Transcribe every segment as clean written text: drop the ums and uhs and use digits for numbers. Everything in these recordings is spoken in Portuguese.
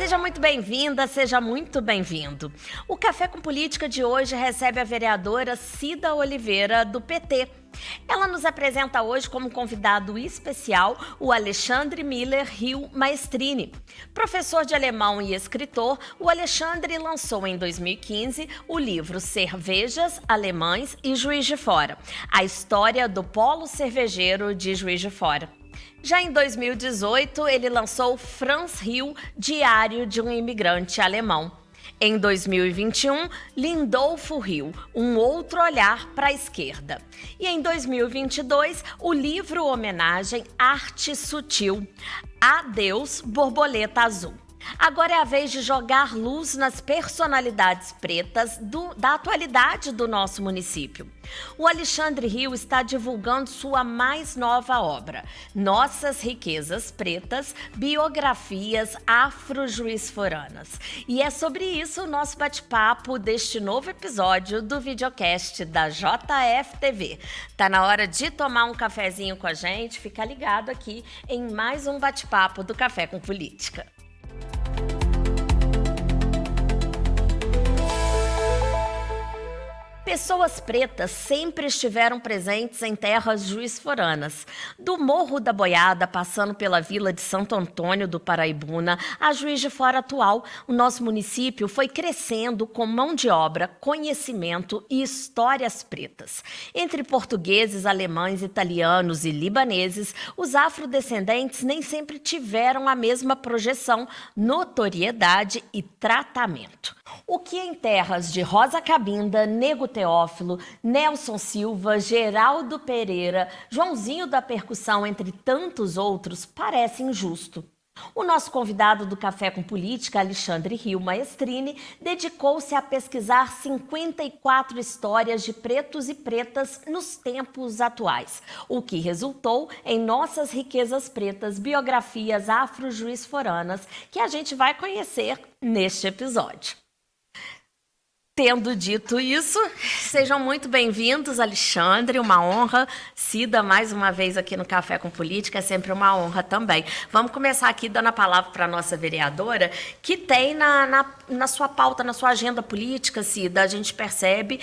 Seja muito bem-vinda, seja muito bem-vindo. O Café com Política de hoje recebe a vereadora Cida Oliveira, do PT. Ela nos apresenta hoje como convidado especial o Alexandre Miller Rio Maestrini. Professor de alemão e escritor, o Alexandre lançou em 2015 o livro Cervejas, Alemães e Juiz de Fora, a história do polo cervejeiro de Juiz de Fora. Já em 2018, ele lançou Franz Rio, Diário de um Imigrante Alemão. Em 2021, Lindolfo Rio, Um Outro Olhar para a Esquerda. E em 2022, o livro homenagem Arte Sutil, Adeus, Borboleta Azul. Agora é a vez de jogar luz nas personalidades pretas da atualidade do nosso município. O Alexandre Rio está divulgando sua mais nova obra, Nossas Riquezas Pretas, Biografias Afro-Juiz-Foranas. E é sobre isso o nosso bate-papo deste novo episódio do videocast da JF-TV. Tá na hora de tomar um cafezinho com a gente, fica ligado aqui em mais um bate-papo do Café com Política. Pessoas pretas sempre estiveram presentes em terras juiz-foranas. Do Morro da Boiada, passando pela Vila de Santo Antônio do Paraibuna, a Juiz de Fora atual, o nosso município foi crescendo com mão de obra, conhecimento e histórias pretas. Entre portugueses, alemães, italianos e libaneses, os afrodescendentes nem sempre tiveram a mesma projeção, notoriedade e tratamento. O que em terras de Rosa Cabinda, Nego Teófilo, Nelson Silva, Geraldo Pereira, Joãozinho da Percussão, entre tantos outros, parece injusto. O nosso convidado do Café com Política, Alexandre Rio Maestrini, dedicou-se a pesquisar 54 histórias de pretos e pretas nos tempos atuais, o que resultou em Nossas Riquezas Pretas, Biografias Afro-Juiz-Foranas, que a gente vai conhecer neste episódio. Tendo dito isso, sejam muito bem-vindos, Alexandre, uma honra. Cida, mais uma vez aqui no Café com Política, é sempre uma honra também. Vamos começar aqui dando a palavra para a nossa vereadora, que tem na sua pauta, na sua agenda política, Cida, a gente percebe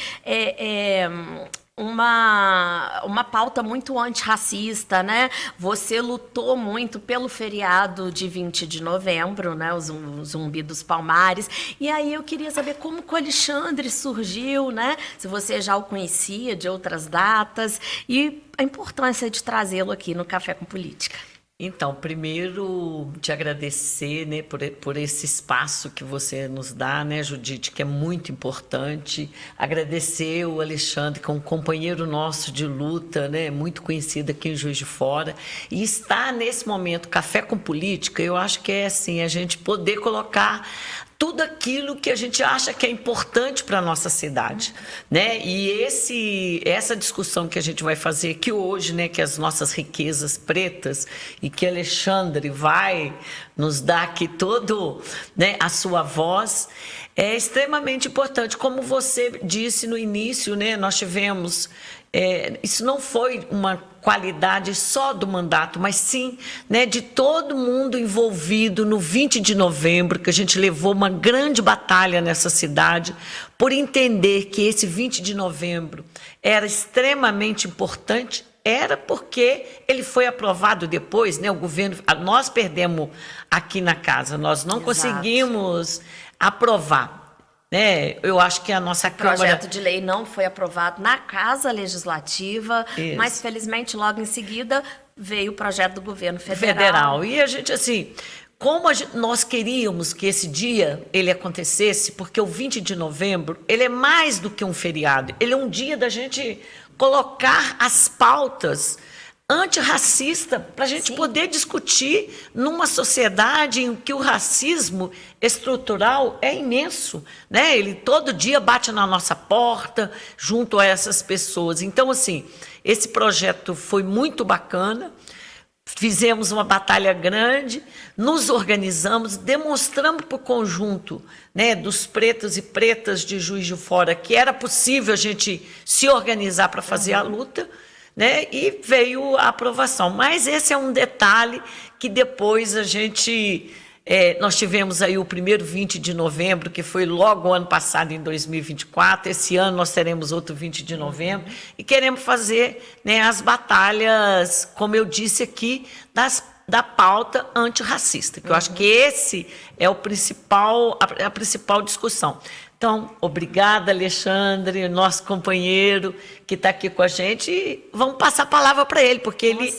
uma pauta muito antirracista, né? Você lutou muito pelo feriado de 20 de novembro, né? O Zumbi dos Palmares. E aí eu queria saber como que o Alexandre surgiu, né? Se você já o conhecia de outras datas e a importância de trazê-lo aqui no Café com Política. Então, primeiro, te agradecer, né, por esse espaço que você nos dá, né, Judite, que é muito importante. Agradecer o Alexandre, que é um companheiro nosso de luta, né, muito conhecido aqui em Juiz de Fora. E estar nesse momento, Café com Política, eu acho que é assim, a gente poder colocar tudo aquilo que a gente acha que é importante para a nossa cidade, né? E essa discussão que a gente vai fazer aqui hoje, né, que as nossas riquezas pretas, e que Alexandre vai nos dar aqui todo, né, a sua voz, é extremamente importante. Como você disse no início, né, nós tivemos... isso não foi uma qualidade só do mandato, mas sim, né, de todo mundo envolvido no 20 de novembro, que a gente levou uma grande batalha nessa cidade, por entender que esse 20 de novembro era extremamente importante, era porque ele foi aprovado depois, né, o governo, nós perdemos aqui na casa, nós não conseguimos aprovar. Eu acho que a nossa Câmara... O projeto de lei não foi aprovado na Casa Legislativa, isso, mas felizmente logo em seguida veio o projeto do governo federal. E a gente, assim, nós queríamos que esse dia ele acontecesse, porque o 20 de novembro ele é mais do que um feriado, ele é um dia da gente colocar as pautas antirracista para a gente poder discutir numa sociedade em que o racismo estrutural é imenso, né? Ele todo dia bate na nossa porta junto a essas pessoas. Então, assim, esse projeto foi muito bacana. Fizemos uma batalha grande, nos organizamos, demonstramos para o conjunto, né, dos pretos e pretas de Juiz de Fora que era possível a gente se organizar para fazer a luta, né, e veio a aprovação. Mas esse é um detalhe que depois a gente Nós tivemos aí o primeiro 20 de novembro, que foi logo ano passado, em 2024. Esse ano nós teremos outro 20 de novembro. E queremos fazer, né, as batalhas, como eu disse aqui, da pauta antirracista, que eu acho que esse é a principal discussão. Então, obrigada, Alexandre, nosso companheiro que está aqui com a gente. E vamos passar a palavra para ele, porque ele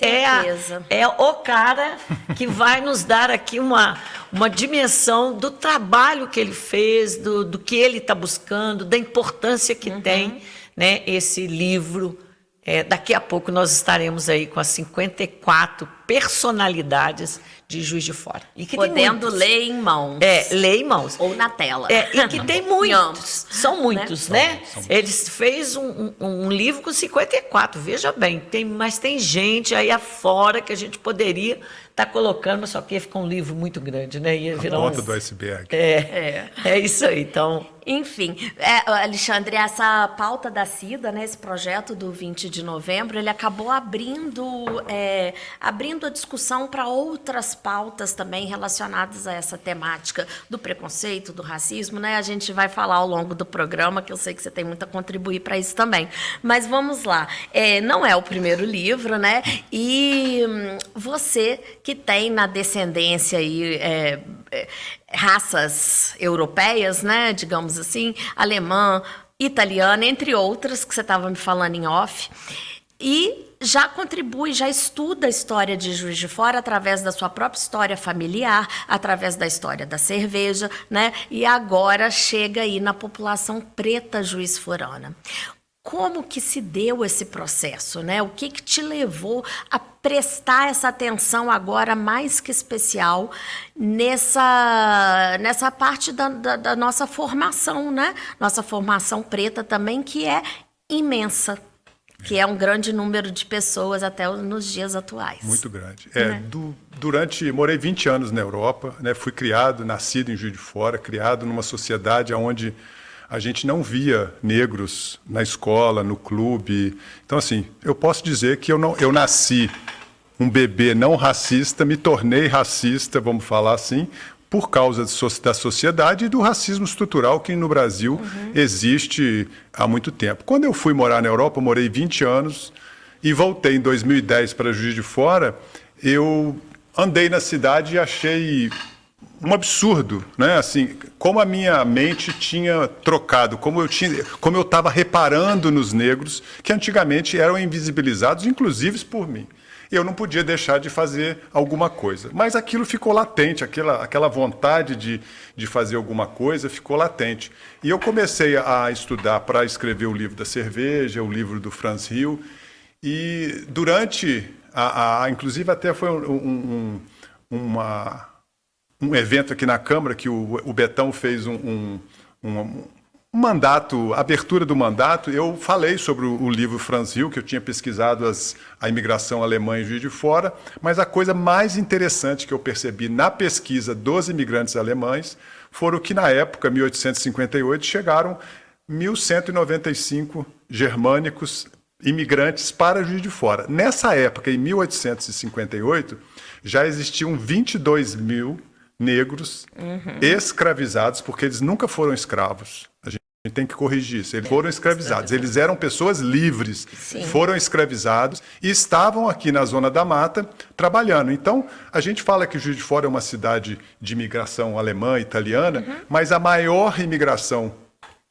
é o cara que vai nos dar aqui uma dimensão do trabalho que ele fez, do que ele está buscando, da importância que tem, né, esse livro. Daqui a pouco nós estaremos aí com as 54 personalidades de Juiz de Fora. E que podendo ler em mãos. Ler em mãos. Ou na tela. E que tem muitos. São muitos, né? Ele fez um livro com 54, veja bem. Mas tem gente aí afora que a gente poderia estar colocando, mas só que ia ficar um livro muito grande, né? Ia virar a ponta do iceberg. É isso aí, então... Enfim, Alexandre, essa pauta da Cida, né, esse projeto do 20 de novembro, ele acabou abrindo a discussão para outras pautas também relacionadas a essa temática do preconceito, do racismo, né? A gente vai falar ao longo do programa, que eu sei que você tem muito a contribuir para isso também. Mas vamos lá. Não é o primeiro livro, né? E você que tem na descendência aí... raças europeias, né, digamos assim, alemã, italiana, entre outras, que você estava me falando em off, e já contribui, já estuda a história de Juiz de Fora através da sua própria história familiar, através da história da cerveja, né, e agora chega aí na população preta juiz-forana. Como que se deu esse processo, né? O que te levou a prestar essa atenção agora mais que especial nessa parte da nossa formação, né? Nossa formação preta também, que é imensa, que é um grande número de pessoas até nos dias atuais. Muito grande. Morei 20 anos na Europa, né? Fui nascido em Juiz de Fora, criado numa sociedade onde a gente não via negros na escola, no clube. Então, assim, eu posso dizer que eu nasci um bebê não racista, me tornei racista, vamos falar assim, por causa da sociedade e do racismo estrutural que no Brasil existe há muito tempo. Quando eu fui morar na Europa, eu morei 20 anos e voltei em 2010 para Juiz de Fora, eu andei na cidade e achei um absurdo, né? Assim, como a minha mente tinha trocado, como eu estava reparando nos negros que antigamente eram invisibilizados, inclusive por mim. Eu não podia deixar de fazer alguma coisa. Mas aquilo ficou latente, aquela vontade de fazer alguma coisa ficou latente. E eu comecei a estudar para escrever o livro da cerveja, o livro do Franz Hill. E durante, inclusive até foi um evento aqui na Câmara, que o Betão fez um mandato, abertura do mandato, eu falei sobre o livro Franz Hill, que eu tinha pesquisado a imigração alemã em Juiz de Fora, mas a coisa mais interessante que eu percebi na pesquisa dos imigrantes alemães foram que, na época, 1858, chegaram 1.195 germânicos imigrantes para Juiz de Fora. Nessa época, em 1858, já existiam 22 mil negros escravizados, porque eles nunca foram escravos. A gente tem que corrigir isso. Eles foram escravizados. Eles eram pessoas livres, foram escravizados e estavam aqui na Zona da Mata trabalhando. Então, a gente fala que Juiz de Fora é uma cidade de imigração alemã, italiana, mas a maior imigração,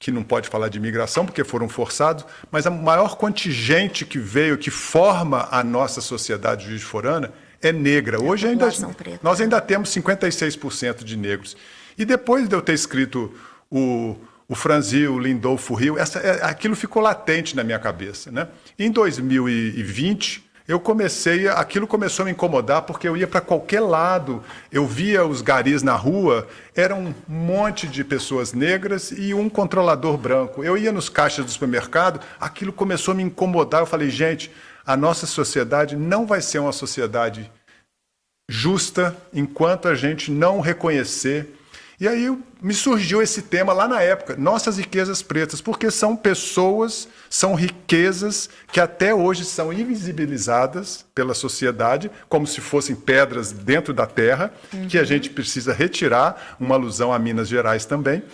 que não pode falar de imigração porque foram forçados, mas a maior contingente que veio, que forma a nossa sociedade juiz-forana, é negra. Hoje nós ainda temos 56% de negros. E depois de eu ter escrito o Franz Hill, o Lindolfo Hill, aquilo ficou latente na minha cabeça, né? Em 2020, aquilo começou a me incomodar, porque eu ia para qualquer lado, eu via os garis na rua, era um monte de pessoas negras e um controlador branco. Eu ia nos caixas do supermercado, aquilo começou a me incomodar, eu falei, gente, a nossa sociedade não vai ser uma sociedade justa enquanto a gente não reconhecer E aí me surgiu esse tema lá na época, nossas riquezas pretas, porque são pessoas, são riquezas que até hoje são invisibilizadas pela sociedade, como se fossem pedras dentro da terra, que a gente precisa retirar, uma alusão a Minas Gerais também,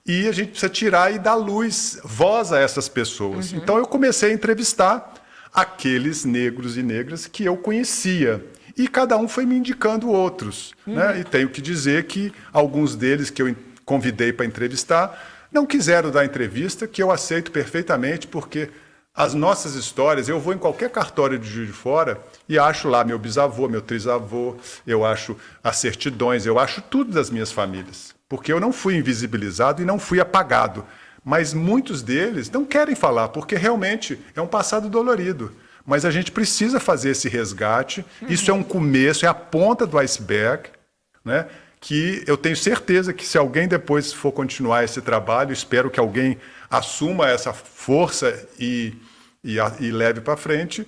e a gente precisa tirar e dar luz, voz a essas pessoas. Então eu comecei a entrevistar aqueles negros e negras que eu conhecia. E cada um foi me indicando outros. Né? E tenho que dizer que alguns deles que eu convidei para entrevistar não quiseram dar entrevista, que eu aceito perfeitamente, porque as nossas histórias, eu vou em qualquer cartório de Juiz de Fora e acho lá meu bisavô, meu trisavô, eu acho as certidões, eu acho tudo das minhas famílias. Porque eu não fui invisibilizado e não fui apagado. Mas muitos deles não querem falar, porque realmente é um passado dolorido. Mas a gente precisa fazer esse resgate. Isso é um começo, é a ponta do iceberg, né? Que eu tenho certeza que se alguém depois for continuar esse trabalho, espero que alguém assuma essa força e leve para frente,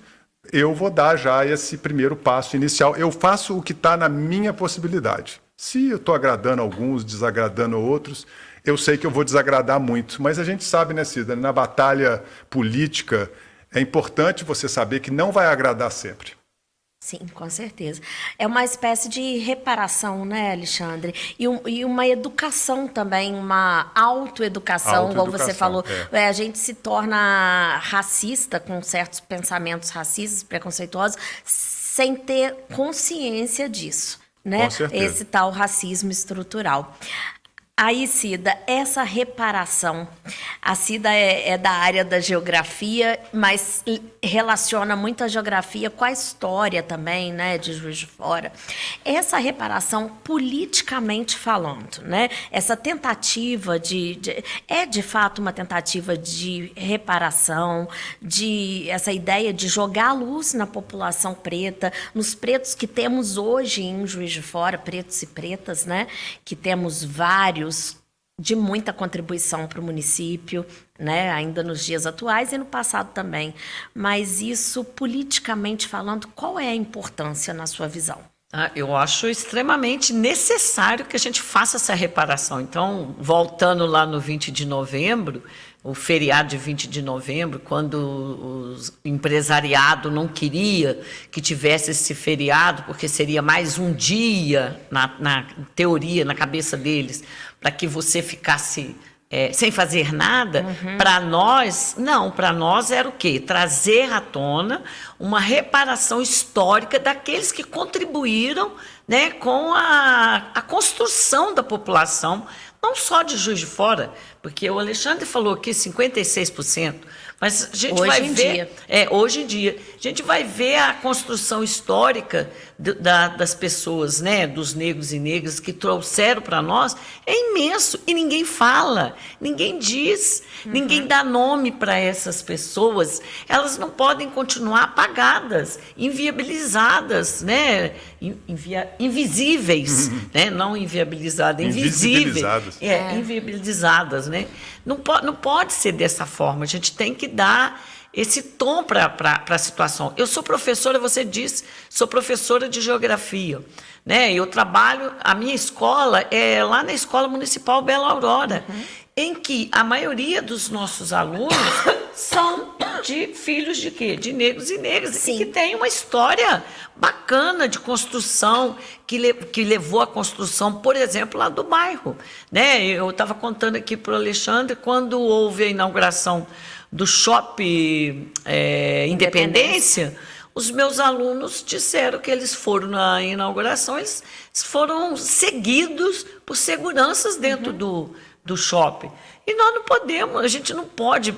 eu vou dar já esse primeiro passo inicial. Eu faço o que está na minha possibilidade. Se eu estou agradando alguns, desagradando outros, eu sei que eu vou desagradar muito. Mas a gente sabe, né, Cida, na batalha política, é importante você saber que não vai agradar sempre. Sim, com certeza. É uma espécie de reparação, né, Alexandre? E uma educação também, uma autoeducação, como você falou. A gente se torna racista, com certos pensamentos racistas, preconceituosos, sem ter consciência disso, né? Com certeza. Esse tal racismo estrutural. Aí, Cida, essa reparação, a Cida é da área da geografia, mas relaciona muito a geografia com a história também, né, de Juiz de Fora. Essa reparação, politicamente falando, né, essa tentativa é de fato uma tentativa de reparação, essa ideia de jogar luz na população preta, nos pretos que temos hoje em Juiz de Fora, pretos e pretas, né, que temos vários de muita contribuição para o município, né, ainda nos dias atuais e no passado também. Mas isso, politicamente falando, qual é a importância na sua visão? Eu acho extremamente necessário que a gente faça essa reparação. Então, voltando lá no 20 de novembro, o feriado de 20 de novembro, quando o empresariado não queria que tivesse esse feriado, porque seria mais um dia, na teoria, na cabeça deles, para que você ficasse sem fazer nada, para nós, não, para nós era o quê? Trazer à tona uma reparação histórica daqueles que contribuíram, né, com a construção da população, não só de Juiz de Fora, porque o Alexandre falou aqui 56%, mas a gente vai ver... hoje em dia. A gente vai ver a construção histórica das pessoas, né, dos negros e negras que trouxeram para nós, é imenso. E ninguém fala, ninguém diz, ninguém dá nome para essas pessoas. Elas não podem continuar apagadas, inviabilizadas, né? Invisíveis, né? Não inviabilizadas, invisíveis. Inviabilizadas, né? Não pode ser dessa forma. A gente tem que dar esse tom para a situação. Eu sou professora, você disse, sou professora de geografia, né? Eu trabalho, a minha escola é lá na Escola Municipal Bela Aurora, em que a maioria dos nossos alunos são de filhos de quê? De negros e negras. Sim. E que tem uma história bacana de construção, que levou à construção, por exemplo, lá do bairro, né? Eu estava contando aqui para o Alexandre, quando houve a inauguração do Shopping Independência, os meus alunos disseram que eles foram na inauguração, eles foram seguidos por seguranças dentro do shopping. E nós não podemos, a gente não pode...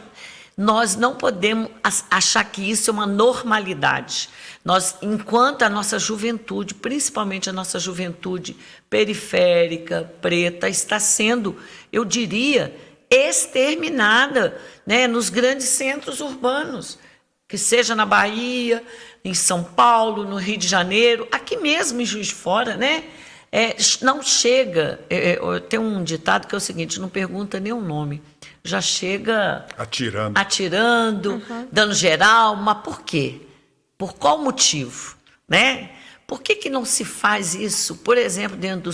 Nós não podemos achar que isso é uma normalidade. Nós, enquanto a nossa juventude, principalmente a nossa juventude periférica, preta, está sendo, eu diria, exterminada, né, nos grandes centros urbanos, que seja na Bahia, em São Paulo, no Rio de Janeiro, aqui mesmo em Juiz de Fora, né? Não chega... tem um ditado que é o seguinte, não pergunta nem o nome, já chega atirando, dando geral, mas por quê? Por qual motivo? Né? Por que não se faz isso, por exemplo, dentro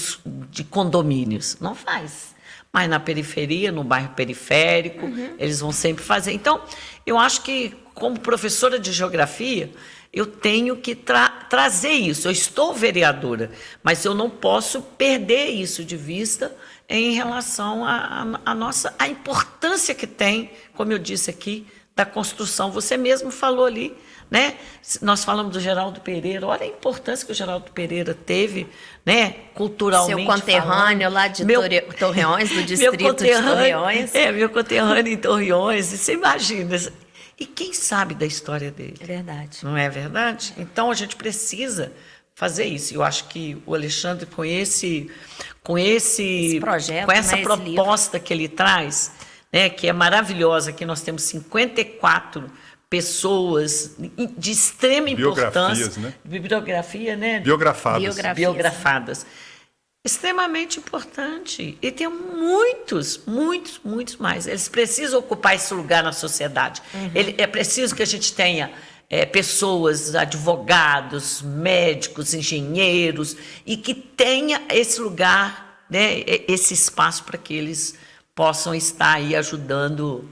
de condomínios? Não faz. Mas na periferia, no bairro periférico, eles vão sempre fazer. Então, eu acho que, como professora de geografia, eu tenho que trazer isso. Eu estou vereadora, mas eu não posso perder isso de vista em relação à importância que tem, como eu disse aqui, da construção. Você mesmo falou ali, né? Nós falamos do Geraldo Pereira. Olha a importância que o Geraldo Pereira teve, né? Culturalmente. Seu conterrâneo falando. lá de Torreões, do distrito de Torreões. Meu conterrâneo em Torreões. E você imagina. E quem sabe da história dele? É verdade. Não é verdade? Então a gente precisa fazer isso. Eu acho que o Alexandre, com esse projeto, com essa proposta que ele traz, né, que é maravilhosa, que nós temos 54 pessoas de extrema importância, né? Bibliografia, né? Biografadas. Extremamente importante. E tem muitos mais. Eles precisam ocupar esse lugar na sociedade. É preciso que a gente tenha pessoas, advogados, médicos, engenheiros, e que tenha esse lugar, né, esse espaço para que eles possam estar aí ajudando.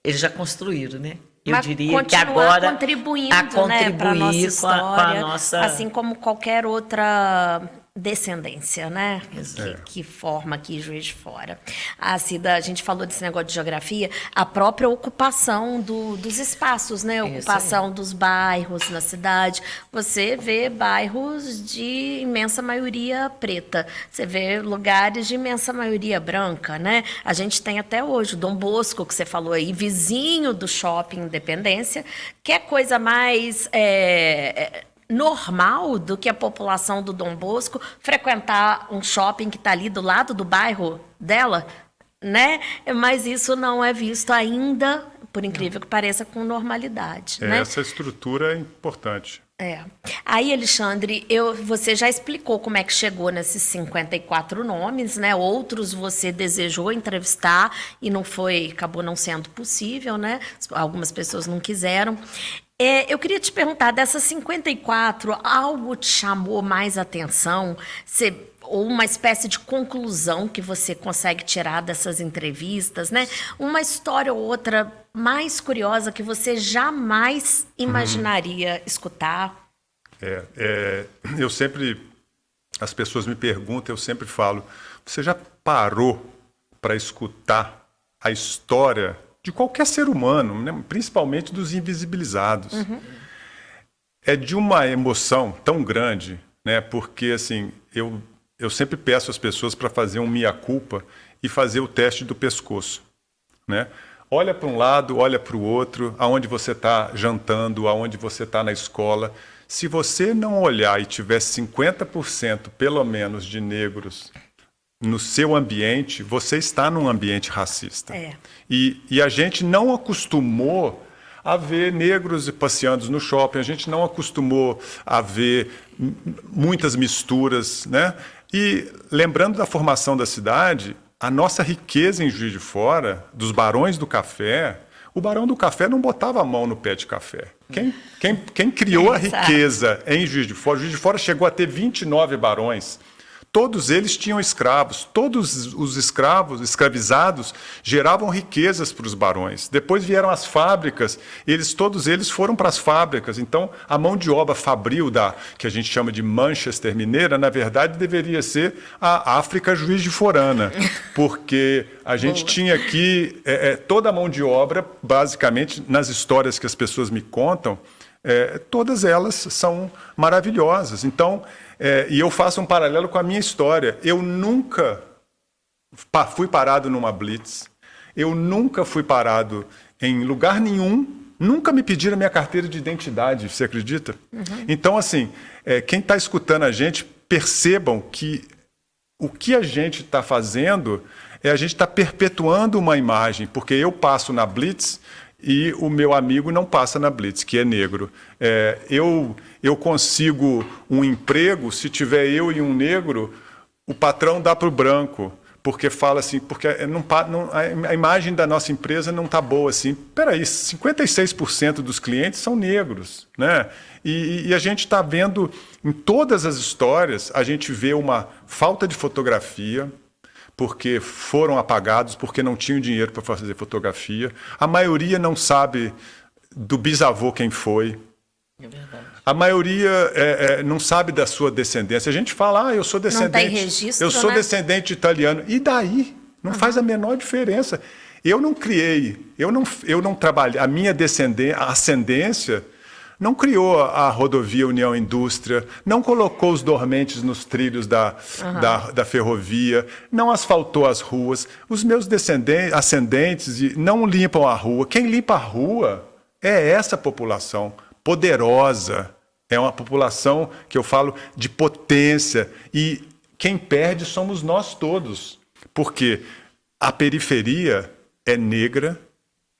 Eles já construíram, né? Eu diria que agora contribuindo, né, para a nossa história, com a nossa... assim como qualquer outra descendência, né? Que forma aqui Juiz de Fora. A Cida, a gente falou desse negócio de geografia, a própria ocupação dos espaços, né? Ocupação dos bairros na cidade. Você vê bairros de imensa maioria preta. Você vê lugares de imensa maioria branca, né? A gente tem até hoje o Dom Bosco, que você falou aí, vizinho do Shopping Independência, que é coisa mais... normal do que a população do Dom Bosco frequentar um shopping que está ali do lado do bairro dela, né? Mas isso não é visto ainda, por incrível que pareça, com normalidade. Né? Essa estrutura é importante. Aí, Alexandre, você já explicou como é que chegou nesses 54 nomes, né? Outros você desejou entrevistar e acabou não sendo possível, né? Algumas pessoas não quiseram. Eu queria te perguntar, dessas 54, algo te chamou mais atenção? Ou uma espécie de conclusão que você consegue tirar dessas entrevistas, né? Uma história ou outra mais curiosa que você jamais imaginaria escutar? Eu sempre... As pessoas me perguntam, eu sempre falo, você já parou para escutar a história de qualquer ser humano, né? Principalmente dos invisibilizados? É de uma emoção tão grande, né? Porque assim, eu sempre peço às pessoas para fazer um meia-culpa e fazer o teste do pescoço, né? Olha para um lado, olha para o outro, aonde você está jantando, aonde você está na escola. Se você não olhar e tiver 50% pelo menos de negros no seu ambiente, você está num ambiente racista. E a gente não acostumou a ver negros passeando no shopping, a gente não acostumou a ver muitas misturas, né? E lembrando da formação da cidade, a nossa riqueza em Juiz de Fora, dos barões do café, o barão do café não botava a mão no pé de café. Quem criou a riqueza em Juiz de Fora chegou a ter 29 barões. Todos eles tinham escravos. Todos os escravizados, geravam riquezas para os barões. Depois vieram as fábricas, todos eles foram para as fábricas. Então, a mão de obra fabril que a gente chama de Manchester mineira, na verdade, deveria ser a África Juiz de Forana, porque a gente tinha aqui toda a mão de obra, basicamente, nas histórias que as pessoas me contam, todas elas são maravilhosas. Então, e eu faço um paralelo com a minha história. Eu nunca fui parado numa blitz, eu nunca fui parado em lugar nenhum, nunca me pediram a minha carteira de identidade, você acredita? Então, assim, quem está escutando a gente, percebam que o que a gente está fazendo a gente está perpetuando uma imagem, porque eu passo na blitz e o meu amigo não passa na blitz, que é negro. Eu consigo um emprego, se tiver eu e um negro, o patrão dá para o branco, porque fala assim, porque a imagem da nossa empresa não está boa assim. Peraí, 56% dos clientes são negros, né? E a gente está vendo, em todas as histórias, a gente vê uma falta de fotografia, porque foram apagados, porque não tinham dinheiro para fazer fotografia. A maioria não sabe do bisavô quem foi. É verdade. A maioria não sabe da sua descendência. A gente fala, eu sou descendente. Não tem registro, eu sou né? descendente italiano. E daí? Não faz a menor diferença. Eu não criei, eu não trabalhei. A minha ascendência não criou a rodovia União Indústria, não colocou os dormentes nos trilhos da ferrovia, não asfaltou as ruas. Os meus ascendentes não limpam a rua. Quem limpa a rua é essa população poderosa. É uma população que eu falo de potência. E quem perde somos nós todos. Porque a periferia é negra,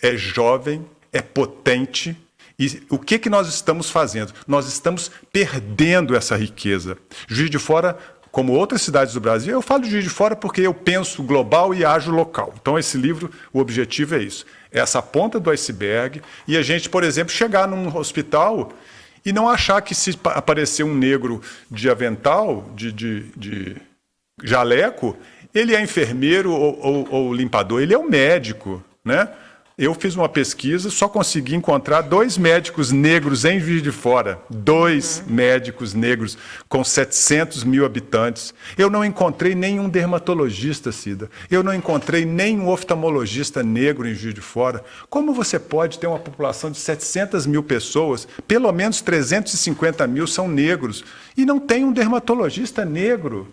é jovem, é potente. E o que nós estamos fazendo? Nós estamos perdendo essa riqueza. Juiz de Fora, como outras cidades do Brasil, eu falo de Juiz de Fora porque eu penso global e ajo local. Então, esse livro, o objetivo é isso. É essa ponta do iceberg e a gente, por exemplo, chegar num hospital e não achar que se aparecer um negro de avental, de jaleco, ele é enfermeiro ou limpador, ele é um médico, né? Eu fiz uma pesquisa, só consegui encontrar 2 médicos negros em Juiz de Fora. 2 médicos negros com 700 mil habitantes. Eu não encontrei nenhum dermatologista, Cida. Eu não encontrei nenhum oftalmologista negro em Juiz de Fora. Como você pode ter uma população de 700 mil pessoas, pelo menos 350 mil são negros, e não tem um dermatologista negro?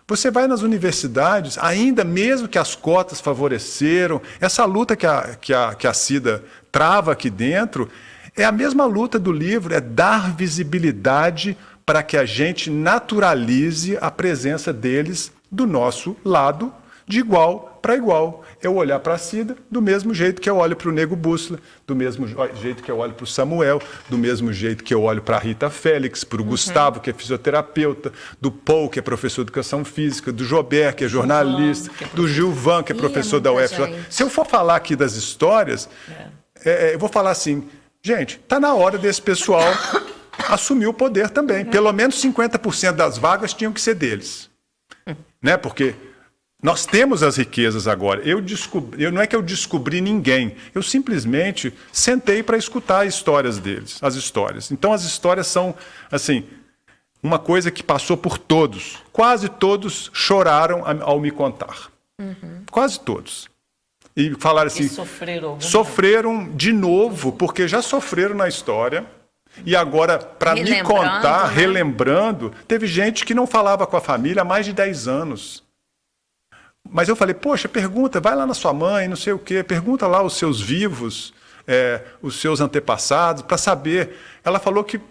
Você vai nas universidades, ainda mesmo que as cotas favoreceram, essa luta que a Cida trava aqui dentro, é a mesma luta do livro, é dar visibilidade para que a gente naturalize a presença deles do nosso lado, de igual para igual. Eu olhar para a Cida do mesmo jeito que eu olho para o Nego Bússola, do mesmo jeito que eu olho para o Samuel, do mesmo jeito que eu olho para a Rita Félix, para o Gustavo, que é fisioterapeuta, do Paul, que é professor de educação física, do Jobert, que é jornalista, do Gilvan, que é professor da UFJ. Se eu for falar aqui das histórias, eu vou falar assim, gente, está na hora desse pessoal assumir o poder também. Pelo menos 50% das vagas tinham que ser deles. Né? Porque nós temos as riquezas agora. Não é que eu descobri ninguém. Eu simplesmente sentei para escutar as histórias deles, as histórias. Então, as histórias são, assim, uma coisa que passou por todos. Quase todos choraram ao me contar. Quase todos. E falaram assim, sofreram de novo, porque já sofreram na história. E agora, para me contar, né? Relembrando, teve gente que não falava com a família há mais de 10 anos. Mas eu falei, poxa, pergunta, vai lá na sua mãe, não sei o quê, pergunta lá os seus vivos, os seus antepassados, para saber. Ela falou que,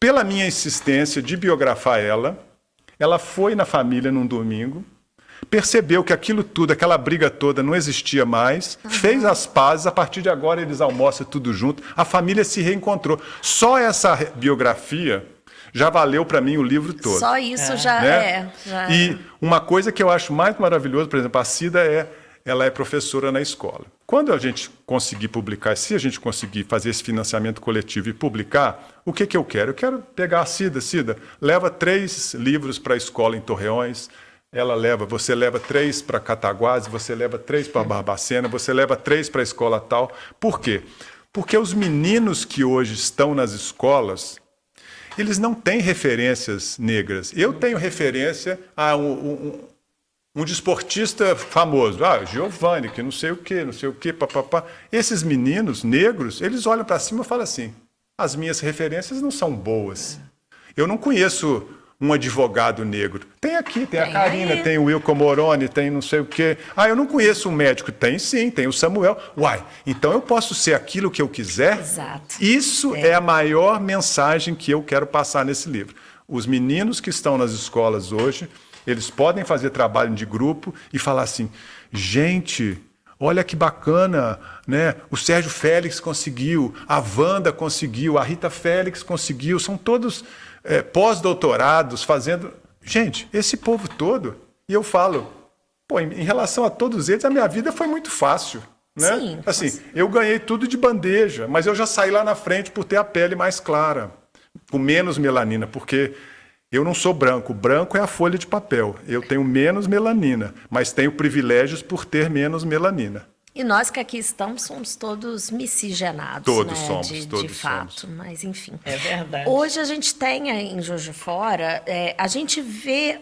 pela minha insistência de biografar ela foi na família num domingo, percebeu que aquilo tudo, aquela briga toda não existia mais, fez as pazes, a partir de agora eles almoçam tudo junto, a família se reencontrou. Só essa biografia já valeu para mim o livro todo. Só isso já né? E uma coisa que eu acho mais maravilhosa, por exemplo, a Cida ela é professora na escola. Quando a gente conseguir publicar, se a gente conseguir fazer esse financiamento coletivo e publicar, o que eu quero? Eu quero pegar a Cida, leva 3 livros para a escola em Torreões, você leva 3 para Cataguases, você leva 3 para Barbacena, você leva 3 para a escola tal. Por quê? Porque os meninos que hoje estão nas escolas, eles não têm referências negras. Eu tenho referência a um desportista famoso, Giovanni, que não sei o quê, papapá. Esses meninos negros, eles olham para cima e falam assim, as minhas referências não são boas. Eu não conheço um advogado negro. Tem aqui, tem a Karina, tem o Wilco Moroni, tem não sei o quê. Eu não conheço um médico. Tem sim, tem o Samuel. Então eu posso ser aquilo que eu quiser? Exato. Isso é a maior mensagem que eu quero passar nesse livro. Os meninos que estão nas escolas hoje, eles podem fazer trabalho de grupo e falar assim, gente, olha que bacana, né? O Sérgio Félix conseguiu, a Wanda conseguiu, a Rita Félix conseguiu, são todos pós-doutorados fazendo... Gente, esse povo todo, e eu falo, Pô, em relação a todos eles, a minha vida foi muito fácil. Né? Sim, Assim, eu ganhei tudo de bandeja, mas eu já saí lá na frente por ter a pele mais clara, com menos melanina, porque eu não sou branco. Branco é a folha de papel. Eu tenho menos melanina, mas tenho privilégios por ter menos melanina. E nós que aqui estamos somos todos miscigenados, Todos né? somos, de todos fato, somos. mas enfim. É verdade. Hoje a gente tem em Juiz de Fora, a gente vê,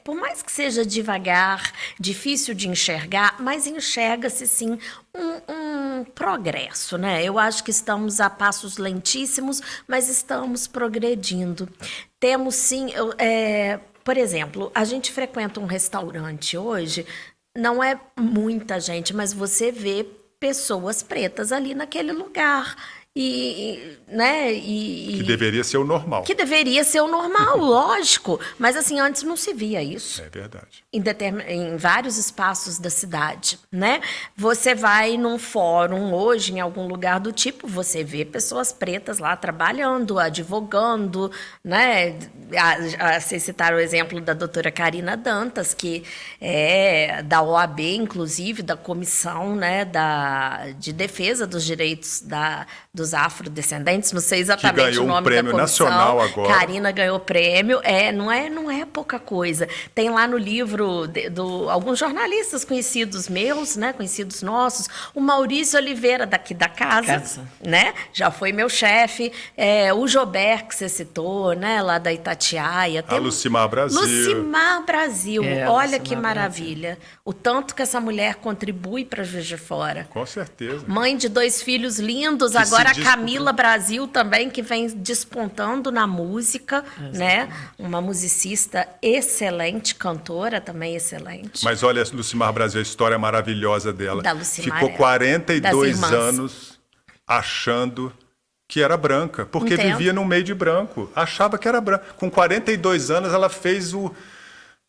por mais que seja devagar, difícil de enxergar, mas enxerga-se sim um progresso, né? Eu acho que estamos a passos lentíssimos, mas estamos progredindo. Temos sim, por exemplo, a gente frequenta um restaurante hoje, não é muita gente, mas você vê pessoas pretas ali naquele lugar. Né? Que deveria ser o normal. Que deveria ser o normal, lógico. Mas assim, antes não se via isso. É verdade. Em vários espaços da cidade, né? Você vai num fórum hoje, em algum lugar do tipo, você vê pessoas pretas lá trabalhando, advogando, né? Vocês citaram o exemplo da doutora Karina Dantas, que é da OAB, inclusive, da Comissão, né, de Defesa dos Direitos dos Afrodescendentes, não sei exatamente o nome da comissão. Ganhou um prêmio nacional agora. Karina ganhou prêmio, não é pouca coisa. Tem lá no livro alguns jornalistas conhecidos meus, né, conhecidos nossos, o Maurício Oliveira, daqui da casa. Né, já foi meu chefe, o Jober, que você citou, né, lá da Itatiaia. A Lucimar Brasil. Lucimar Brasil, olha Lucimar que maravilha. Brasil. O tanto que essa mulher contribui para Juiz de Fora. Com certeza. Mãe de 2 filhos lindos, Que agora a se Camila Brasil também, que vem despontando na música, né? Uma musicista excelente, cantora também excelente. Mas olha, Lucimar Brasil, a história maravilhosa dela. Da Lucimar, Ficou 42 das irmãs. anos achando que era branca, porque Entendo. vivia no meio de branco. Achava que era branca. Com 42 anos, ela fez o...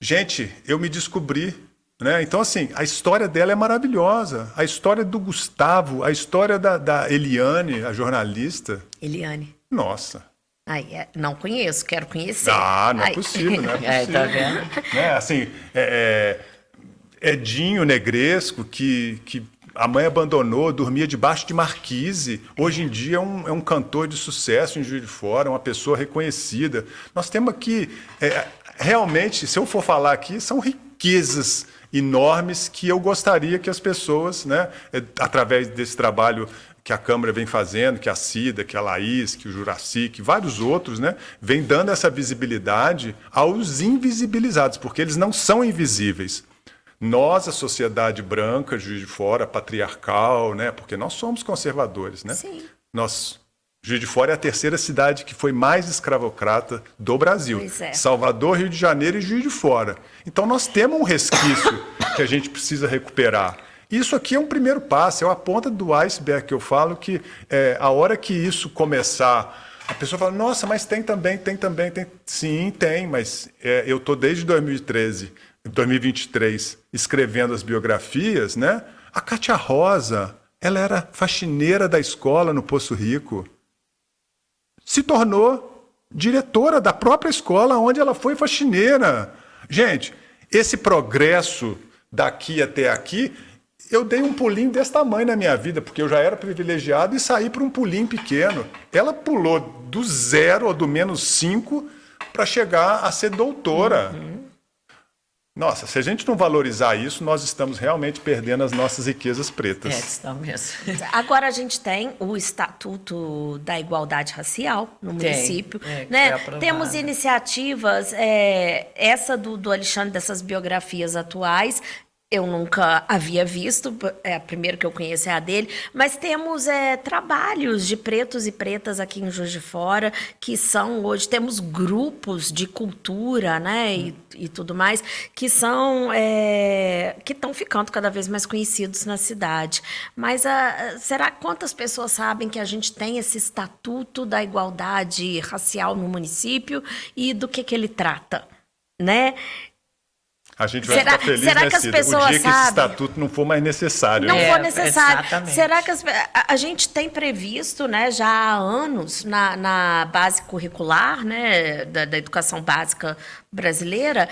Gente, eu me descobri. Né? Então, assim, a história dela é maravilhosa. A história do Gustavo, a história da Eliane, a jornalista. Eliane. Nossa. Não conheço, quero conhecer. Não é possível, não é possível. Tá vendo? Né? Assim, Edinho Negresco, que a mãe abandonou, dormia debaixo de marquise. Hoje em dia é um cantor de sucesso em Juiz de Fora, uma pessoa reconhecida. Nós temos aqui, realmente, se eu for falar aqui, são riquezas enormes que eu gostaria que as pessoas, né, através desse trabalho que a Câmara vem fazendo, que a Cida, que a Laís, que o Juraci, que vários outros, né, vem dando essa visibilidade aos invisibilizados, porque eles não são invisíveis. Nós, a sociedade branca, Juiz de Fora, patriarcal, né, porque nós somos conservadores, né? Sim. Juiz de Fora é a 3ª cidade que foi mais escravocrata do Brasil. Pois é. Salvador, Rio de Janeiro e Juiz de Fora. Então nós temos um resquício que a gente precisa recuperar. Isso aqui é um primeiro passo, é a ponta do iceberg que eu falo que a hora que isso começar, a pessoa fala, nossa, mas tem também. Sim, tem, mas eu estou desde 2023 escrevendo as biografias, né? A Cátia Rosa, ela era faxineira da escola no Poço Rico. Se tornou diretora da própria escola onde ela foi faxineira. Gente, esse progresso daqui até aqui, eu dei um pulinho desse tamanho na minha vida, porque eu já era privilegiado e saí para um pulinho pequeno. Ela pulou do 0 ou do -5 para chegar a ser doutora. Nossa, se a gente não valorizar isso, nós estamos realmente perdendo as nossas riquezas pretas. Estão mesmo. Agora a gente tem o Estatuto da Igualdade Racial no município. que Né? foi aprovado. Temos iniciativas, essa do Alexandre, dessas biografias atuais. Eu nunca havia visto, a primeira que eu conheço é a dele, mas temos trabalhos de pretos e pretas aqui em Juiz de Fora, que são hoje, temos grupos de cultura, né, e tudo mais, que são, que estão ficando cada vez mais conhecidos na cidade. Mas será quantas pessoas sabem que a gente tem esse Estatuto da Igualdade Racial no município e do que ele trata, né? A gente vai ficar feliz, será né, que as Cida? pessoas O dia que esse sabem? estatuto não for mais necessário. Não né? for necessário. Exatamente. Será que a gente tem previsto, né, já há anos na base curricular, né, da educação básica brasileira,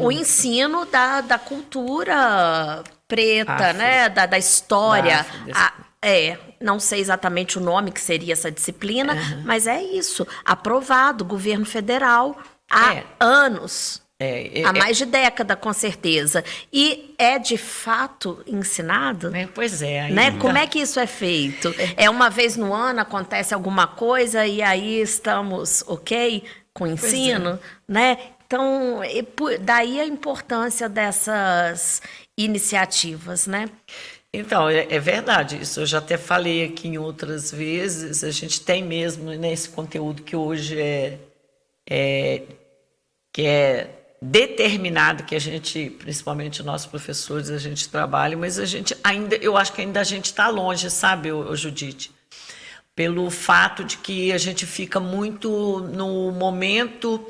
o ensino da cultura preta, Afro. né, da história. Afro, Não sei exatamente o nome que seria essa disciplina, mas é isso, aprovado, governo federal, há anos. Há mais de década, com certeza. E é de fato ensinado? Pois é. Né? Como é que isso é feito? É uma vez no ano, acontece alguma coisa e aí estamos ok com o ensino? Né? Então, daí a importância dessas iniciativas, né? Então, é verdade, isso eu já até falei aqui em outras vezes, a gente tem mesmo nesse conteúdo que hoje que é determinado, que a gente, principalmente nossos professores, a gente trabalha, mas a gente ainda, eu acho que ainda a gente está longe, sabe, Judite? Pelo fato de que a gente fica muito no momento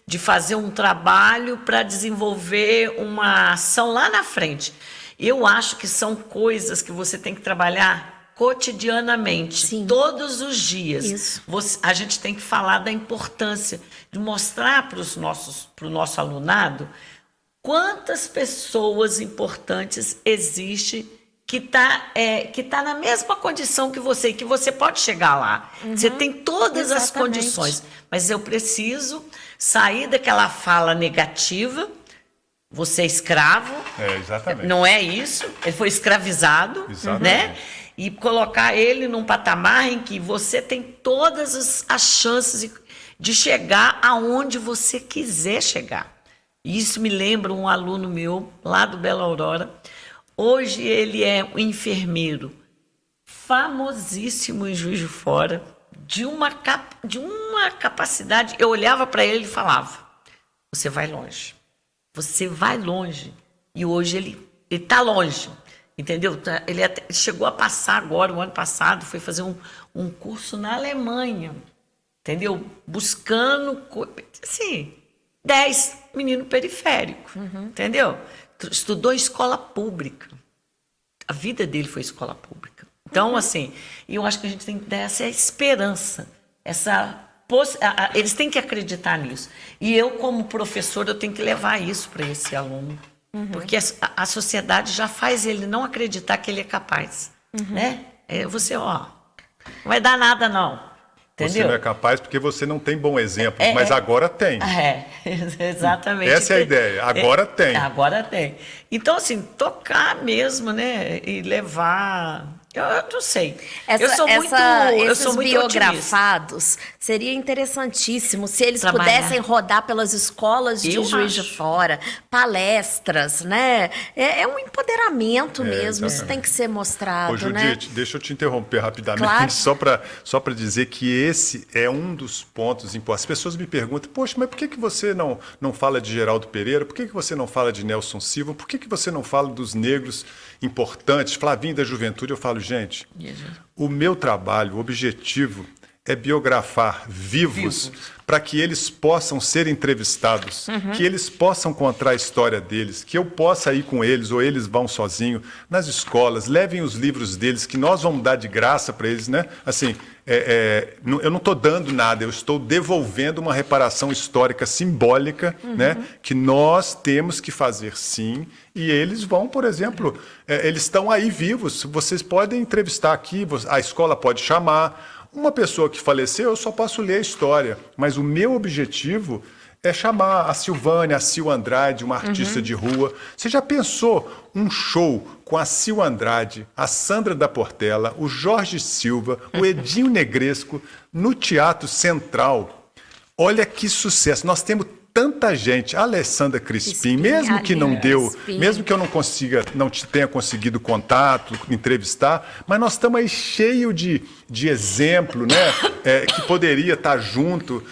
de fazer um trabalho para desenvolver uma ação lá na frente. Eu acho que são coisas que você tem que trabalhar cotidianamente, Sim. todos os dias. Isso. A gente tem que falar da importância de mostrar para o nosso alunado quantas pessoas importantes existem que tá na mesma condição que você pode chegar lá. Você tem todas as condições, mas eu preciso sair daquela fala negativa. Você é escravo, exatamente. Não é isso? Ele foi escravizado, Exatamente. né? E colocar ele num patamar em que você tem todas as chances de chegar aonde você quiser chegar. Isso me lembra um aluno meu, lá do Bela Aurora. Hoje ele é um enfermeiro famosíssimo em Juiz de Fora, de uma capacidade. Eu olhava para ele e falava, você vai longe. Você vai longe. E hoje ele está longe, entendeu? Ele chegou a passar agora, o ano passado, foi fazer um curso na Alemanha, entendeu? Buscando, assim, 10 menino periférico, entendeu? Estudou em escola pública. A vida dele foi escola pública. Então, assim, eu acho que a gente tem que dar essa esperança, eles têm que acreditar nisso. E eu, como professor, eu tenho que levar isso para esse aluno. Porque a sociedade já faz ele não acreditar que ele é capaz. Né? Não vai dar nada, não. Entendeu? Você não é capaz porque você não tem bom exemplo, mas agora tem. Exatamente. Essa é a ideia. Agora tem. Agora tem. Então, assim, tocar mesmo, né? E levar... Eu não sei. Eu sou muito biografados otimista. Seria interessantíssimo se eles Trabalhar. pudessem rodar pelas escolas de Juiz de Fora, palestras, né? É um empoderamento mesmo, exatamente. isso tem que ser mostrado, Ô, né? Judite, deixa eu te interromper rapidamente, Claro. só para dizer que esse é um dos pontos importantes. As pessoas me perguntam, poxa, mas por que você não fala de Geraldo Pereira? Por que você não fala de Nelson Silva? Por que você não fala dos negros importantes, Flavinho da Juventude? Eu falo, gente, o meu trabalho, o objetivo é biografar vivos para que eles possam ser entrevistados, que eles possam contar a história deles, que eu possa ir com eles ou eles vão sozinhos nas escolas, levem os livros deles que nós vamos dar de graça para eles, né? Assim, eu não estou dando nada, eu estou devolvendo uma reparação histórica simbólica, né? Que nós temos que fazer sim, e eles vão, por exemplo, eles estão aí vivos, vocês podem entrevistar aqui, a escola pode chamar. Uma pessoa que faleceu, eu só posso ler a história, mas o meu objetivo é chamar a Silvânia, a Sil Andrade, uma artista de rua. Você já pensou um show com a Sil Andrade, a Sandra da Portela, o Jorge Silva, o Edinho Negresco no Teatro Central? Olha que sucesso! Nós temos tanta gente, a Alessandra Crispim, mesmo que não deu, mesmo que eu não tenha conseguido contato, entrevistar, mas nós estamos aí cheio de exemplo, né? Que poderia estar junto.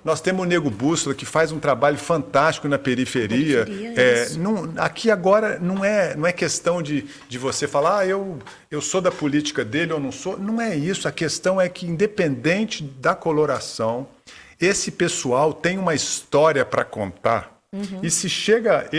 Nós temos o Nego Bússola, que faz um trabalho fantástico na periferia. Aqui agora não é questão de você falar, eu sou da política dele ou não sou. Não é isso. A questão é que, independente da coloração, esse pessoal tem uma história para contar E se chega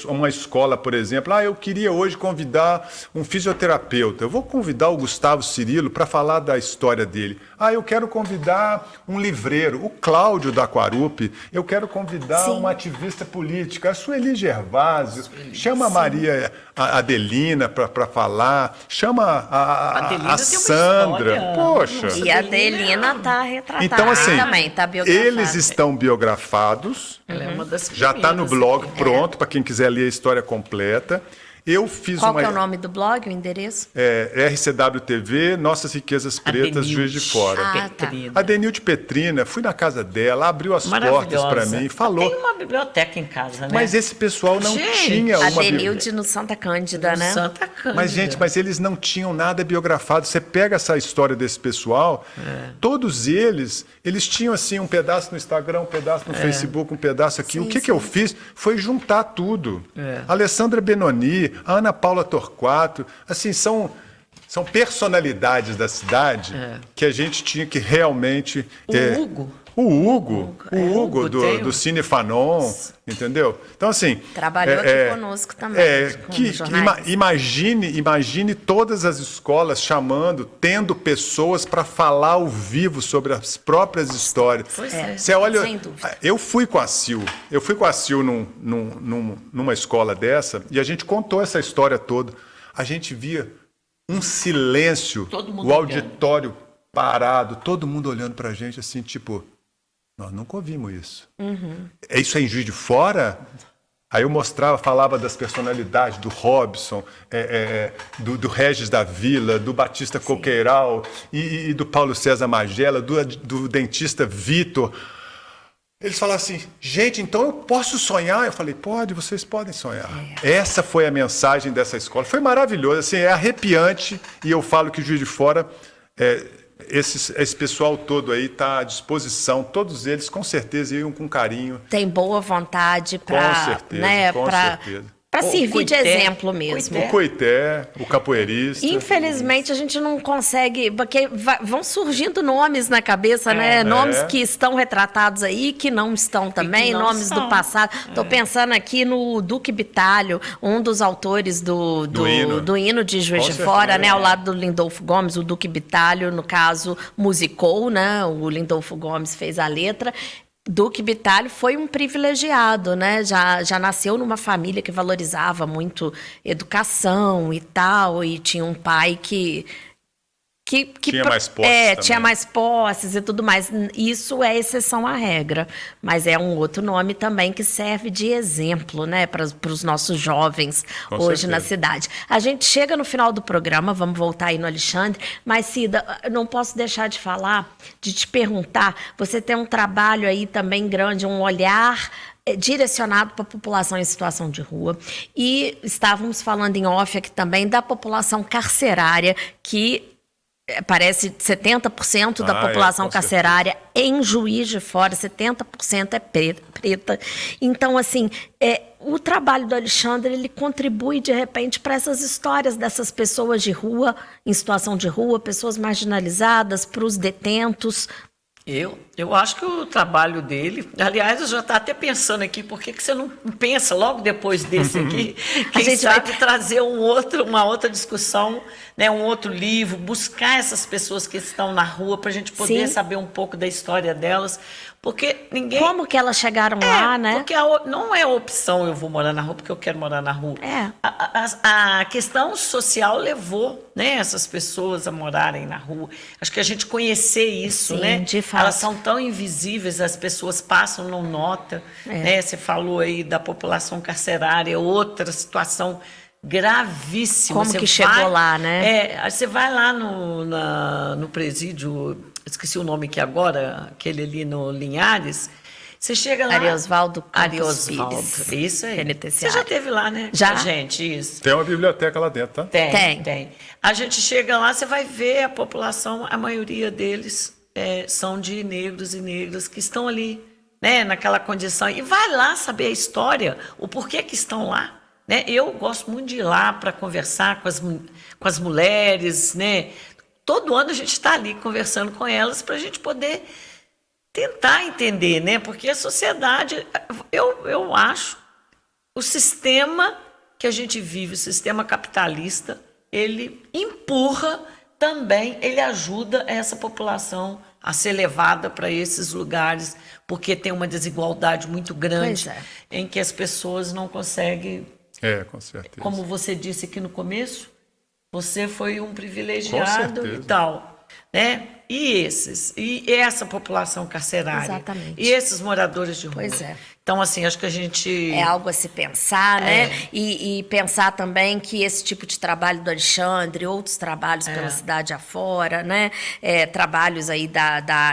uma escola, por exemplo, eu queria hoje convidar um fisioterapeuta, eu vou convidar o Gustavo Cirilo para falar da história dele. Eu quero convidar um livreiro, o Cláudio da Aquarupe, eu quero convidar uma ativista política, a Sueli Gervásio, chama a Maria Adelina para falar, chama a Sandra. Poxa! E a Adelina está retratada então, assim, também, está biografada. Eles estão biografados, Ela é uma das já está no blog primeiras. pronto para quem quiser ler a história completa. Eu fiz Qual que é o nome do blog, o endereço? RCW TV, Nossas Riquezas Pretas, Juiz de Fora. Tá. A Denilde Petrina, fui na casa dela, abriu as portas para mim, falou. Tem uma biblioteca em casa, né? Mas esse pessoal não tinha A uma Denilde no Santa Cândida, né? Santa Cândida. Mas, gente, eles não tinham nada biografado. Você pega essa história desse pessoal, todos eles tinham assim um pedaço no Instagram, um pedaço no Facebook, um pedaço aqui. O que eu fiz foi juntar tudo. Alessandra Benoni, a Ana Paula Torquato, assim, são personalidades da cidade que a gente tinha que realmente... O Hugo do Cine Fanon, entendeu? Então, assim... Trabalhou aqui conosco também, como jornalista. Imagine todas as escolas tendo pessoas para falar ao vivo sobre as próprias histórias. Você olha, sem dúvida. eu fui com a Sil numa escola dessa e a gente contou essa história toda. A gente via um silêncio, o auditório parado, todo mundo olhando para a gente assim, tipo... Nós nunca ouvimos isso. Isso é em Juiz de Fora? Aí eu falava das personalidades do Robson, do Regis da Vila, do Batista Coqueiral e do Paulo César Magela, do dentista Vitor. Eles falaram assim, gente, então eu posso sonhar? Eu falei, vocês podem sonhar. Essa foi a mensagem dessa escola. Foi maravilhoso, assim, é arrepiante. E eu falo que Juiz de Fora... Esse pessoal todo aí está à disposição, todos eles com certeza iam com carinho. Tem boa vontade para servir de exemplo mesmo. O Coité, o capoeirista. Infelizmente a gente não consegue, porque vão surgindo nomes na cabeça, né? Nomes que estão retratados aí, que não estão também, nomes do passado. Estou pensando aqui no Duque Bitalho, um dos autores do hino de Juiz de Fora, né? Ao lado do Lindolfo Gomes, o Duque Bitalho, no caso, musicou, né? O Lindolfo Gomes fez a letra. Duque Bitalho foi um privilegiado, né? Já nasceu numa família que valorizava muito educação e tal, e tinha um pai que tinha mais posses tinha mais posses e tudo mais. Isso é exceção à regra, mas é um outro nome também que serve de exemplo, né, para os nossos jovens hoje na cidade. A gente chega no final do programa, vamos voltar aí no Alexandre, mas Cida, não posso deixar de falar, de te perguntar, você tem um trabalho aí também grande, um olhar direcionado para a população em situação de rua, e estávamos falando em off aqui também da população carcerária, que parece 70% da população carcerária em Juiz de Fora, 70% é preta. Então, assim, o trabalho do Alexandre, ele contribui, de repente, para essas histórias dessas pessoas de rua, em situação de rua, pessoas marginalizadas, para os detentos. Eu acho que o trabalho dele... Aliás, eu já estou até pensando aqui, por que você não pensa logo depois desse aqui? Quem sabe trazer uma outra discussão, né, um outro livro, buscar essas pessoas que estão na rua para a gente poder saber um pouco da história delas. Porque ninguém... Como que elas chegaram lá, né? Porque não é opção eu vou morar na rua porque eu quero morar na rua. A questão social levou, né, essas pessoas a morarem na rua. Acho que a gente conhecer isso, né? De fato. Elas são tão invisíveis, as pessoas passam, não notam. Né? Você falou aí da população carcerária, outra situação gravíssima. Como que chegou lá, né? Você vai lá no presídio... Esqueci o nome aqui agora, aquele ali no Linhares. Você chega lá... Ariosvaldo Campos Pires. Isso aí. Penitenciário. Você já esteve lá, né? Já. Gente, isso. Tem uma biblioteca lá dentro, tá? Tem. A gente chega lá, você vai ver a população, a maioria deles são de negros e negras que estão ali, né, naquela condição. E vai lá saber a história, o porquê que estão lá. Né? Eu gosto muito de ir lá para conversar com as mulheres, né? Todo ano a gente está ali conversando com elas para a gente poder tentar entender, né? Porque a sociedade, eu acho, o sistema que a gente vive, o sistema capitalista, ele empurra também, ele ajuda essa população a ser levada para esses lugares, porque tem uma desigualdade muito grande em que as pessoas não conseguem. Com certeza. Como você disse aqui no começo, você foi um privilegiado e tal, né? E essa população carcerária. Exatamente. E esses moradores de rua. Pois é. Então, assim, acho que a gente... É algo a se pensar, né? E pensar também que esse tipo de trabalho do Alexandre, outros trabalhos pela cidade afora, né? Trabalhos aí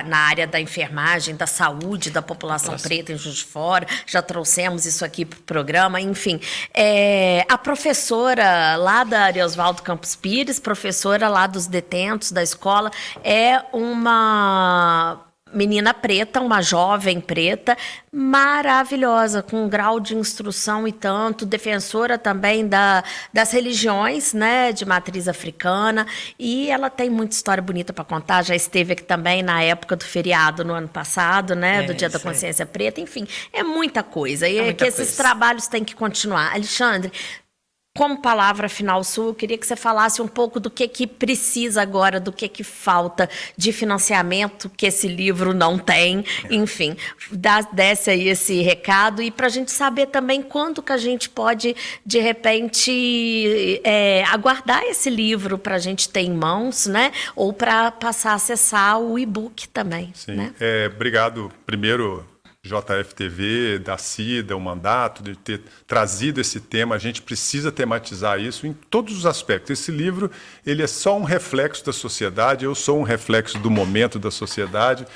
na área da enfermagem, da saúde, da população preta em Juiz de Fora, já trouxemos isso aqui para o programa, enfim. A professora lá da Ariosvaldo Campos Pires, professora lá dos detentos da escola, é uma menina preta, uma jovem preta, maravilhosa, com um grau de instrução e tanto, defensora também das religiões, né, de matriz africana, e ela tem muita história bonita para contar, já esteve aqui também na época do feriado no ano passado, né, do Dia da Consciência Preta, enfim, é muita coisa, e que esses trabalhos têm que continuar. Alexandre, como palavra final sua, eu queria que você falasse um pouco do que precisa agora, do que falta de financiamento que esse livro não tem, enfim, desse aí esse recado, e para a gente saber também quando que a gente pode, de repente, aguardar esse livro para a gente ter em mãos, né? Ou para passar a acessar o e-book também. Sim, né? Obrigado, primeiro, JFTV, da CIDA, o mandato, de ter trazido esse tema. A gente precisa tematizar isso em todos os aspectos. Esse livro, ele é só um reflexo da sociedade, eu sou um reflexo do momento da sociedade,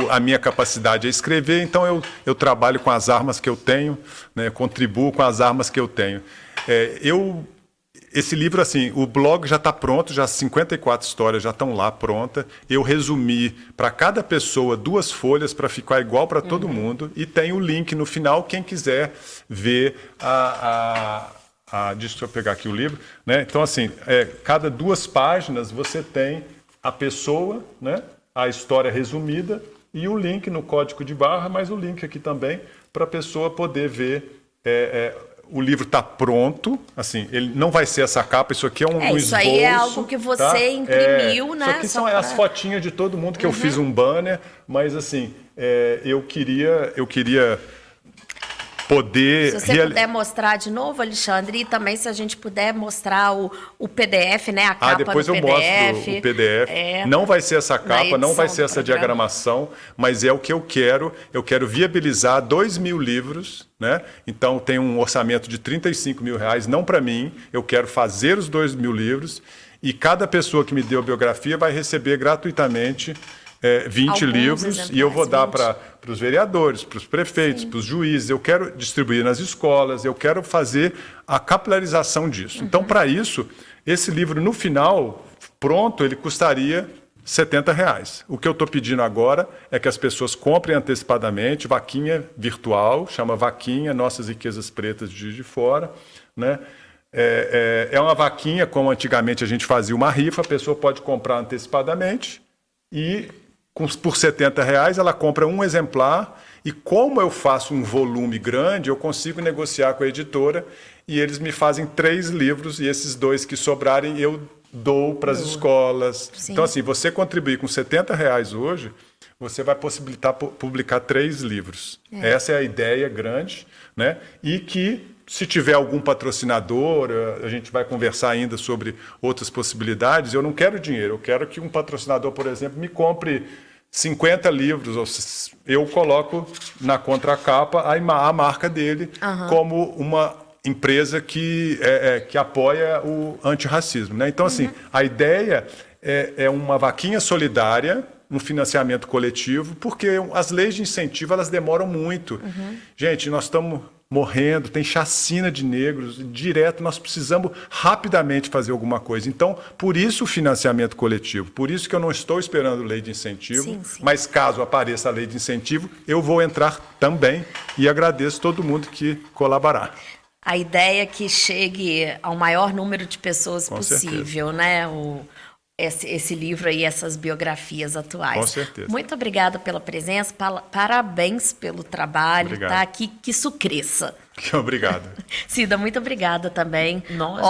a minha capacidade é escrever, então eu trabalho com as armas que eu tenho, né, contribuo com as armas que eu tenho. Esse livro, assim, o blog já está pronto, já 54 histórias já estão lá prontas. Eu resumi para cada pessoa 2 folhas para ficar igual para todo mundo. E tem o link no final, quem quiser ver deixa eu pegar aqui o livro. Né? Então, assim, cada 2 páginas você tem a pessoa, né? A história resumida e o link no código de barra, mas o link aqui também para a pessoa poder ver... O livro está pronto, assim, ele não vai ser essa capa, isso aqui é um esboço. Isso aí é algo que você imprimiu, né? Isso aqui são as fotinhas de todo mundo, que eu fiz um banner, mas assim, eu queria poder... Se você puder mostrar de novo, Alexandre, e também se a gente puder mostrar o PDF, né? A capa depois do eu PDF. Mostro o PDF. Não vai ser essa capa, não vai ser essa diagramação, mas é o que eu quero. Eu quero viabilizar 2.000 livros, né? Então tem um orçamento de R$35 mil, não para mim. Eu quero fazer os 2.000 livros e cada pessoa que me deu a biografia vai receber gratuitamente 20 Alguns livros, e eu vou dar 20. para os vereadores, para os prefeitos, para os juízes. Eu quero distribuir nas escolas, eu quero fazer a capilarização disso. Então, para isso, esse livro, no final, pronto, ele custaria R$70. O que eu estou pedindo agora é que as pessoas comprem antecipadamente, vaquinha virtual, chama Vaquinha Nossas Riquezas Pretas de Juiz de Fora, né? É uma vaquinha, como antigamente a gente fazia uma rifa, a pessoa pode comprar antecipadamente e por R$70 ela compra um exemplar, e como eu faço um volume grande, eu consigo negociar com a editora e eles me fazem 3 livros, e esses 2 que sobrarem eu dou para as escolas. Sim. Então, assim, você contribuir com R$70 hoje, você vai possibilitar publicar 3 livros. Essa é a ideia grande, né? E que, se tiver algum patrocinador, a gente vai conversar ainda sobre outras possibilidades. Eu não quero dinheiro, eu quero que um patrocinador, por exemplo, me compre 50 livros. Eu coloco na contracapa a marca dele como uma empresa que apoia o antirracismo, né? Então, assim, a ideia é uma vaquinha solidária, um financiamento coletivo, porque as leis de incentivo elas demoram muito. Gente, nós estamos morrendo, tem chacina de negros direto, nós precisamos rapidamente fazer alguma coisa. Então, por isso o financiamento coletivo, por isso que eu não estou esperando lei de incentivo, mas caso apareça a lei de incentivo, eu vou entrar também, e agradeço todo mundo que colaborar. A ideia é que chegue ao maior número de pessoas possível, né? esse livro aí, essas biografias atuais. Com certeza. Muito obrigada pela presença, parabéns pelo trabalho, Obrigado. tá? Que isso cresça. Obrigado. Cida, muito obrigada também. Nossa.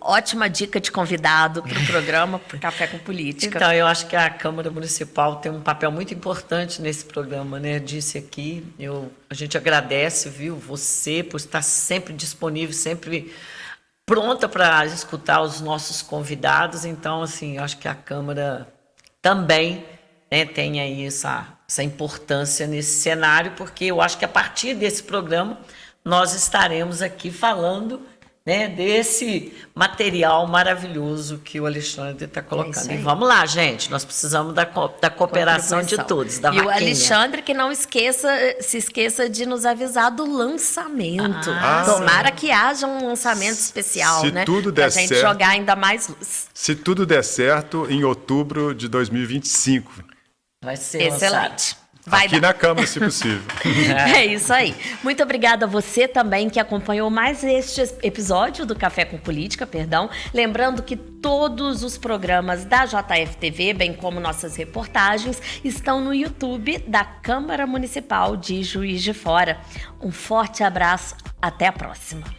Ótima dica de convidado para o programa Café com Política. Então, eu acho que a Câmara Municipal tem um papel muito importante nesse programa, né? Disse aqui, a gente agradece, viu, você por estar sempre disponível, sempre pronta para escutar os nossos convidados. Então, assim, eu acho que a Câmara também, né, tem aí essa importância nesse cenário, porque eu acho que a partir desse programa nós estaremos aqui falando, né, desse material maravilhoso que o Alexandre está colocando. E vamos lá, gente, nós precisamos da cooperação de todos, da E vaquinha. o Alexandre, que não se esqueça de nos avisar do lançamento. Tomara que haja um lançamento especial, Se né? tudo der pra gente certo. jogar ainda mais luz. Se tudo der certo, em outubro de 2025. Vai ser lançado. Excelente. Vai Aqui dar. na Câmara, se possível. É isso aí. Muito obrigada a você também que acompanhou mais este episódio do Café com Política, perdão. Lembrando que todos os programas da JFTV, bem como nossas reportagens, estão no YouTube da Câmara Municipal de Juiz de Fora. Um forte abraço, até a próxima.